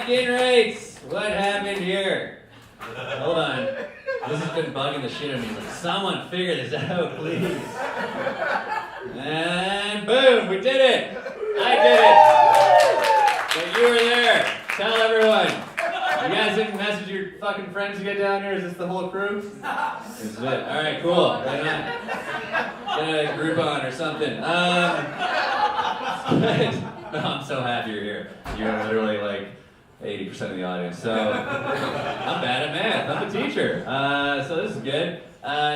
Check-in rates! What happened here? Hold on. This has been bugging the shit out of me. Like, someone figure this out, please. And boom, we did it! I did it! So you were there. Tell everyone. You guys didn't message your fucking friends to get down here? Is this the whole crew? This is it. Alright, cool. Right on. Get a Groupon or something. No, I'm so happy you're here. You're literally like 80% of the audience. So I'm bad at math. I'm a teacher. So this is good.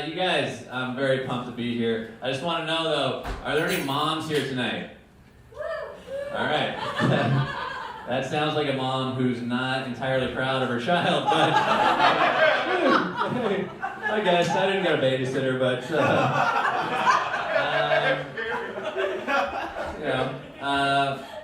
You guys, I'm very pumped to be here. I just want to know though, are there any moms here tonight? All right. That sounds like a mom who's not entirely proud of her child, but I guess I didn't get a babysitter, but you know.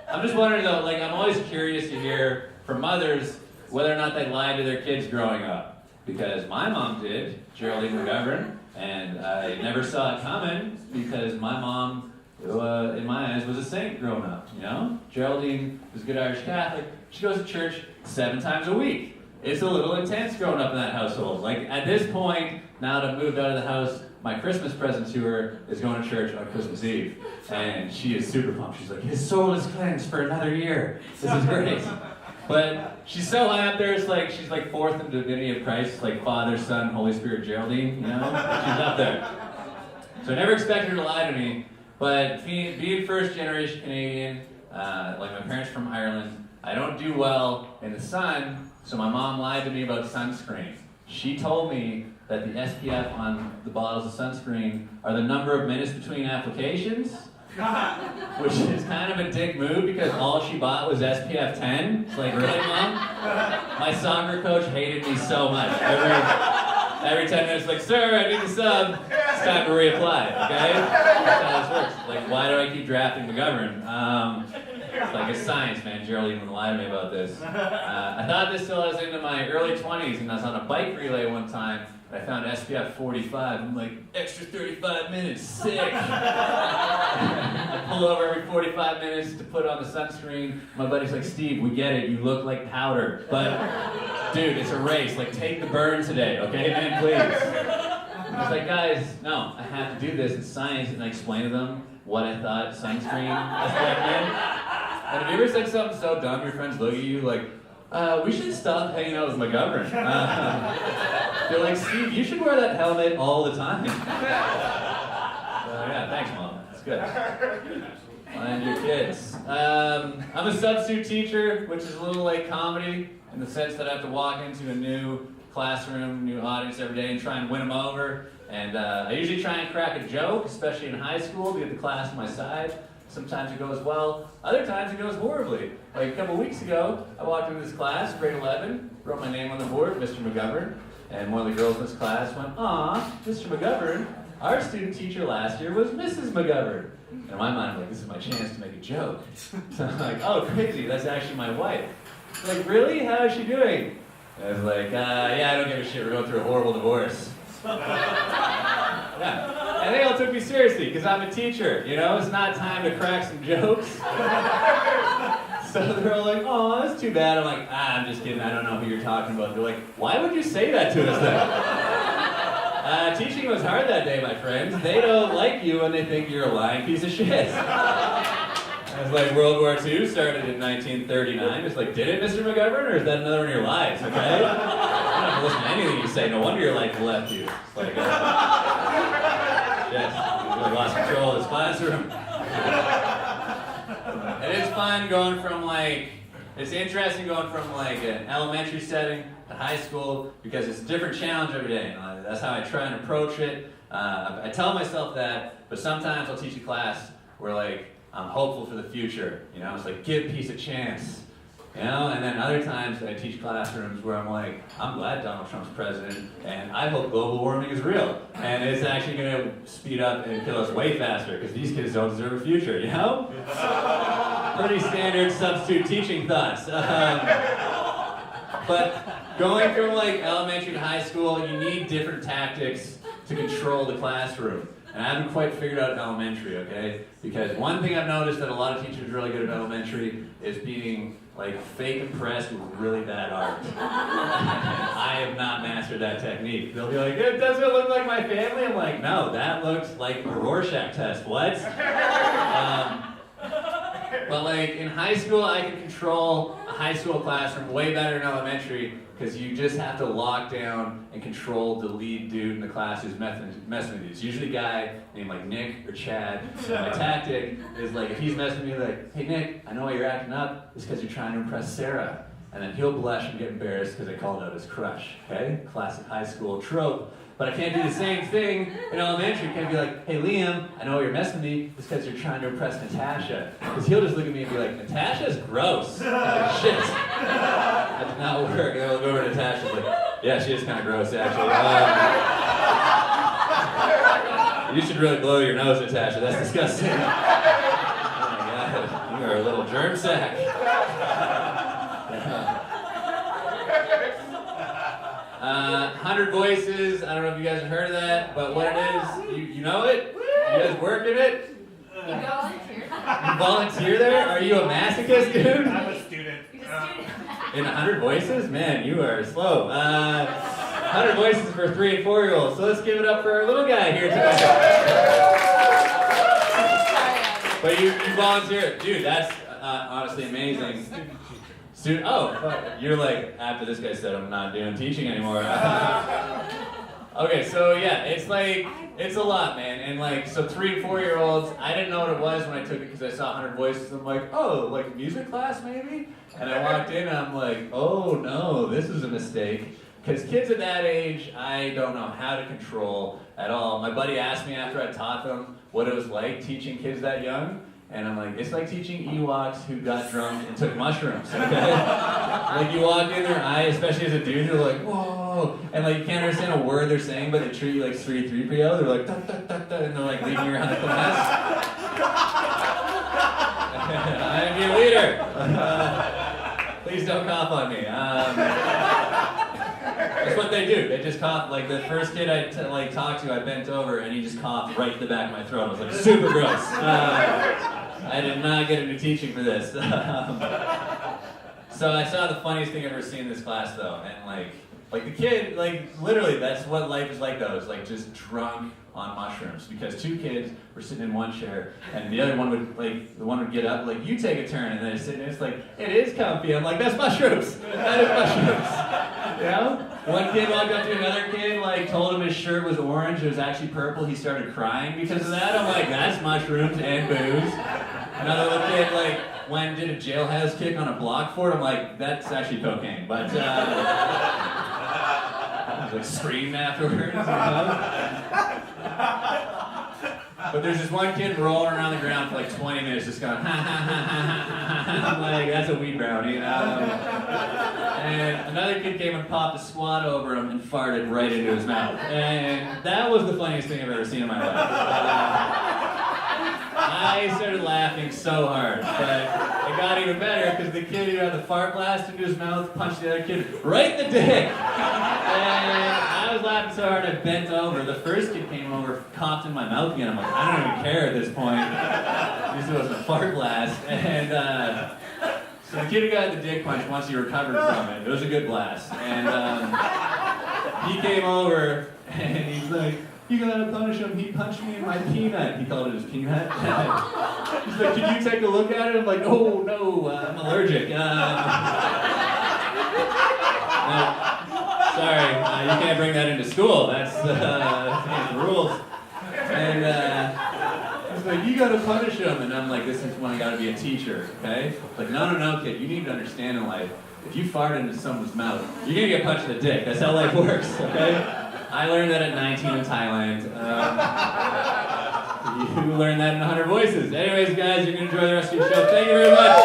I'm just wondering though, like I'm always curious to hear from mothers whether or not they lied to their kids growing up. Because my mom did, Geraldine McGovern, and I never saw it coming because my mom, in my eyes, was a saint growing up, you know? Geraldine was a good Irish Catholic. She goes to church 7 times a week. It's a little intense growing up in that household. Like at this point, now that I've moved out of the house, my Christmas present to her is going to church on Christmas Eve. And she is super pumped. She's like, his soul is cleansed for another year. This is great. But she's so high up there, it's like she's like fourth in the divinity of Christ, like Father, Son, Holy Spirit, Geraldine, you know? She's up there. So I never expected her to lie to me, but being first generation Canadian, like my parents from Ireland, I don't do well in the sun, so my mom lied to me about sunscreen. She told me that the SPF on the bottles of sunscreen are the number of minutes between applications, which is kind of a dick move because all she bought was SPF 10. It's like, really, Mom? My soccer coach hated me so much. Every 10 minutes, like, sir, I need a sub. It's time to reapply, okay? That's how this works. Like, why do I keep drafting McGovern? It's like, it's science, man. Geraldine would lie to me about this. I thought this till I was into my early 20s, and I was on a bike relay one time. I found SPF 45. I'm like, extra 35 minutes, sick. I pull over every 45 minutes to put on the sunscreen. My buddy's like, Steve, we get it. You look like powder. But, dude, it's a race. Like, take the burn today, okay, man, please. I was like, guys, no, I have to do this. It's science. And I explained to them what I thought sunscreen SPF meant. And have you ever said something so dumb, your friends look at you like, we should stop hanging out with McGovern. They're like, Steve, you should wear that helmet all the time. Yeah, thanks, Mom. That's good. Mind your kids. I'm a substitute teacher, which is a little like comedy in the sense that I have to walk into a new classroom, new audience every day and try and win them over. And I usually try and crack a joke, especially in high school, to get the class on my side. Sometimes it goes well, other times it goes horribly. Like a couple weeks ago, I walked into this class, grade 11, wrote my name on the board, Mr. McGovern, and one of the girls in this class went, "Aw, Mr. McGovern, our student teacher last year was Mrs. McGovern." And in my mind, I'm like, this is my chance to make a joke. So I'm like, oh, crazy, that's actually my wife. Like, really? How is she doing? And I was like, yeah, I don't give a shit, we're going through a horrible divorce. Yeah. And they all took me seriously because I'm a teacher, you know? It's not time to crack some jokes. So they're all like, oh, that's too bad. I'm like, I'm just kidding. I don't know who you're talking about. They're like, why would you say that to us then? Teaching was hard that day, my friends. They don't like you and they think you're a lying piece of shit. I was like, World War II started in 1939. It's like, did it, Mr. McGovern, or is that another one of your lies, okay? I don't have to listen to anything you say. No wonder your life left you. It's like, yes, you really lost control of this classroom. And it's fun going from like, it's interesting going from like an elementary setting to high school because it's a different challenge every day. That's how I try and approach it. I tell myself that, but sometimes I'll teach a class where like, I'm hopeful for the future, you know, it's like, give peace a chance, you know, and then other times I teach classrooms where I'm like, I'm glad Donald Trump's president, and I hope global warming is real, and it's actually going to speed up and kill us way faster, because these kids don't deserve a future, you know? Pretty standard substitute teaching thoughts. But going from like elementary to high school, you need different tactics to control the classroom. And I haven't quite figured out elementary, okay? Because one thing I've noticed that a lot of teachers are really good at elementary is being like fake Empress with really bad art. I have not mastered that technique. They'll be like, it doesn't look like my family. I'm like, no, that looks like a Rorschach test. What? But like in high school, I can control a high school classroom way better than elementary because you just have to lock down and control the lead dude in the class who's messing with you. It's usually a guy named like Nick or Chad. And my tactic is like if he's messing with me, like, hey Nick, I know why you're acting up. It's because you're trying to impress Sarah. And then he'll blush and get embarrassed because I called out his crush. Okay? Classic high school trope. But I can't do the same thing in elementary. I can't be like, hey Liam, I know you're messing with me. It's because you're trying to impress Natasha. Because he'll just look at me and be like, Natasha's gross. I'm like, shit. That did not work. And then I'll go over to Natasha and like, yeah, she is kind of gross actually. You should really blow your nose, Natasha. That's disgusting. Oh my God, you are a little germ sack. 100 Voices, I don't know if you guys have heard of that, but what it is, you know it? You guys work in it? You volunteer. You volunteer there? Are you a masochist, dude? I'm a student. In 100 Voices? Man, you are slow. 100 Voices for 3 and 4-year-olds, so let's give it up for our little guy here tonight. But you volunteer. Dude, that's honestly amazing. You're like, after this guy said I'm not doing teaching anymore. Okay, so yeah, it's a lot, man. And like, so 3 and 4-year-olds, I didn't know what it was when I took it because I saw 100 Voices. I'm like, oh, like music class maybe? And I walked in and I'm like, oh no, this is a mistake. Because kids at that age, I don't know how to control at all. My buddy asked me after I taught them what it was like teaching kids that young. And I'm like, it's like teaching Ewoks who got drunk and took mushrooms, okay? Like you walk in their eye, especially as a dude, you're like, whoa! And like you can't understand a word they're saying, but they treat you like 3-3PO. They're like, da, da, da, da, and they're like leading you around the class. I'm your leader. Please don't cough on me. That's what they do. They just cough. Like the first kid I talked to, I bent over and he just coughed right in the back of my throat. I was like, super gross. I did not get into teaching for this. So I saw the funniest thing I've ever seen in this class though, and like the kid, like literally, that's what life is like though. It's like just drunk on mushrooms because 2 kids were sitting in one chair and the other one would get up, like you take a turn, and then they're sitting there, it's like, it is comfy. I'm like, that's mushrooms. That is mushrooms. You know? One kid walked up to another kid, like told him his shirt was orange, it was actually purple, he started crying because of that. I'm like, that's mushrooms and booze. Another little kid like went and did a jailhouse kick on a block fort. I'm like, that's actually cocaine, but I was like screaming afterwards, you know? But there's this one kid rolling around the ground for like 20 minutes just going, ha ha ha ha ha ha. I'm like, that's a weed brownie, you know? And another kid came and popped a squat over him and farted right into his mouth. And that was the funniest thing I've ever seen in my life. I started laughing so hard, but it got even better because the kid who had the fart blast into his mouth punched the other kid right in the dick. And I was laughing so hard I bent over. The first kid came over, coughed in my mouth again. I'm like, I don't even care at this point. This was a fart blast. And so the kid who got the dick punch, once he recovered from it, it was a good blast. And he came over and he's like, you gotta punish him, he punched me in my peanut. He called it his peanut. He's like, can you take a look at it? I'm like, oh no, I'm allergic. No, sorry, you can't bring that into school. That's against the rules. And he's like, you gotta punish him. And I'm like, this is when I gotta be a teacher, okay? Like, no, kid, you need to understand in life, if you fart into someone's mouth, you're gonna get punched in the dick. That's how life works, okay? I learned that at 19 in Thailand. You learned that in 100 Voices. Anyways, guys, you're going to enjoy the rest of your show. Thank you very much.